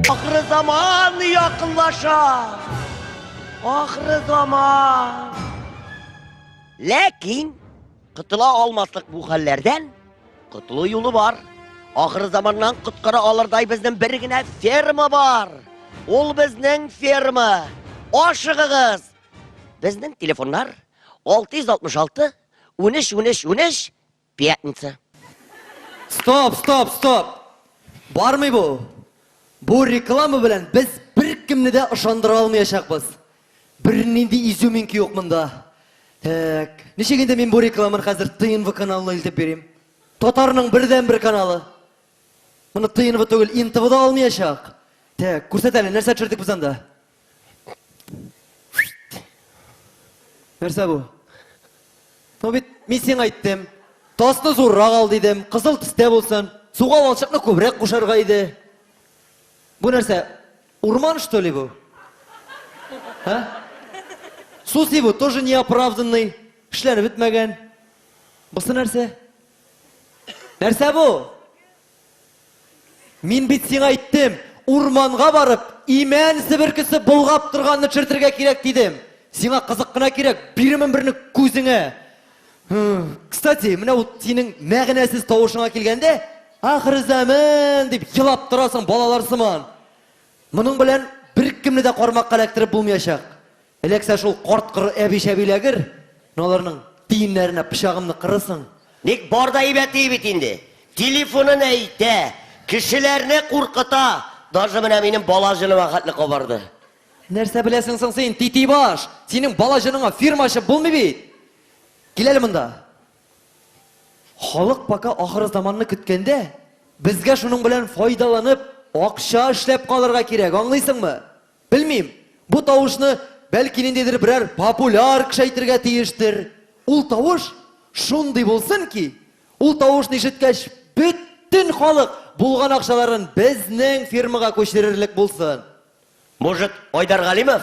Ahir zaman yakınlaşar. Ahir zaman. Lakin kıtıla almaslık bu hallerden kıtılı yolu var. Ahir zamandan kıtkara alırday bizden birigine ferma var. Ol bizden ferma. Aşığız. Bizden telefonlar 666 13 Pятница. Stop. Бар mı bu? Bu reklama bilen biz bir kimni de ışandıra almayacakbız. Birinin de izüminki yok mında. Tak, neşegende men bu reklamını hazır TNV kanalına iltip bereyim. Totarının birden bir kanalı. Bunu TNV tөгел, NTV'da almayacak. Tak, көрсәтәле, нәрсә төшердек biz анда? Нәрсә bu? Тобит, мен сен айттым. Тасны зуррак ал дидем, кызыл төстә булсын. Суга балчыкны күбрәк кушарга иде. Bu нәрсә? Урман что ли bu? Ha? Суси bu тоже неоправданный. Эшләре бетмәгән. Бусы нәрсә? Нәрсә bu? Мин бит сиңа айттым. Урманга барып, имән сиберкесе булгап торганны төшертергә кирәк дидем. Сиңа кызык кына кирәк, биремен берне күзеңә. Кстати, менә ул синең мәгънәсез тавышыңа килгәндә, ахыр заман дип елап торасың балалар сыман. Моның белән бер кемне дә кармакка эләктереп булмаячак. Эләксә шул карт-кыр әби-шәбиләгер, аларның тиеннәренә пычагымны кырысың. Ник барда әйбәт бит инде. Телефонын әйтә, кешеләрне куркыта. Даже менә минем бала җаныма хәтле кабарды. Нәрсә беләсең соң син, тити баш? Синең бала җаныңа фирмачы булмый бит. Кил әле монда. Халык пока ахыр заманны көткәндә, безгә шуның белән файдаланып, акча эшләп калырга кирәк, аңлыйсыңмы? Белмим. Бу тавышны бәлки ниндидер берәр популяр кеше әйтергә тиештер. Ул тавыш шундый булсын ки, ул тавышны ишеткәч, бөтен халык булган акчаларын безнең фирмага күчерерлек булсын. Может, Айдар Галимов?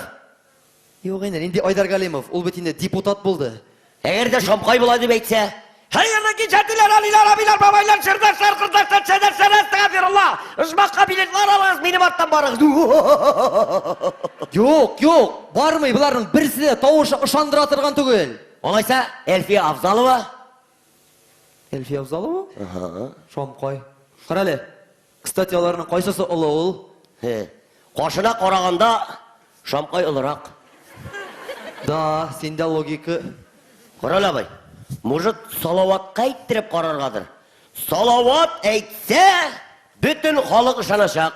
Юк инде, инде Айдар Галимов, ул бит инде депутат булды. Әгәр дә Шамкай була дип әйтсә, хәйрәтле кичәтиләр, алилар, абилар, бабайлар, шырдашлар, кырдашлар, шәдәшләр, әстәгъфируллаһ. Ишмакка билетлар алыгыз, минем аттан барыгыз. Юк, бармый, буларның берсе дә тавышы ышандыра торган түгел. Алайса, Әлфия Авзалова? Әлфия Авзалова? Шамкай. Карале. Кстати, аларның кайсысы улы ул? Кашына караганда Шамкай улырак. Да, сендә логика. Карале бай. Может, салаватка әйттереп караргадыр. Салават әйтсә, бөтен халык ышаначак.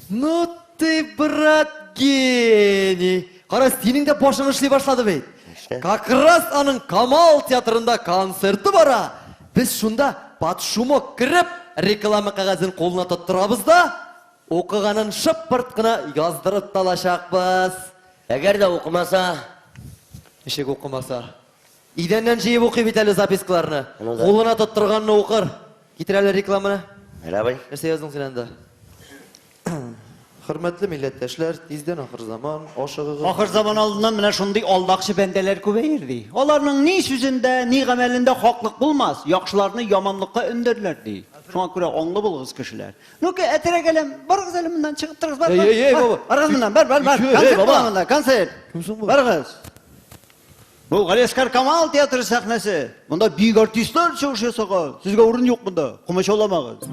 Ну ты, брат, гений. Кара, синең дә башың эшли башлады бит. Как раз аның Камал театрында концерты бара. Без шунда патшумок кирип, реклама кагазын колуна тоттырабыз да, оқыганын шыппырт кына яздырып талашакбыз. Әгәр дә укымаса, Ишек оқымаса. Идәннән җыеп укый бит әле запискаларны. Колуна тоттырганны укыр. Китер әле рекламаны. Әле бай. Нәрсә яздың син анда? Хөрмәтле милләттәшләр, тиздән ахыр заман, ашыгыгыз. Ахыр заман алдыннан менә шундый алдакчы бәндәләр күбәер ди. Аларның ни сүзендә, ни гамәлендә хаклык булмас, яхшыларны яманлыкка өндерләр ди. Шуңа күрә аңлы булыгыз кешеләр. Ну-ка, әтәрәгәләм, барыгыз әле моннан чыгып торыгыз, бар. баба. Барыгыз моннан, бар. Концерт монда, концерт. Барыгыз. Бу Галиәскәр Камал театры сәхнәсе. Монда бик артистлар чыгыш ясаган. Сезгә урын юк монда. Комачауламагыз.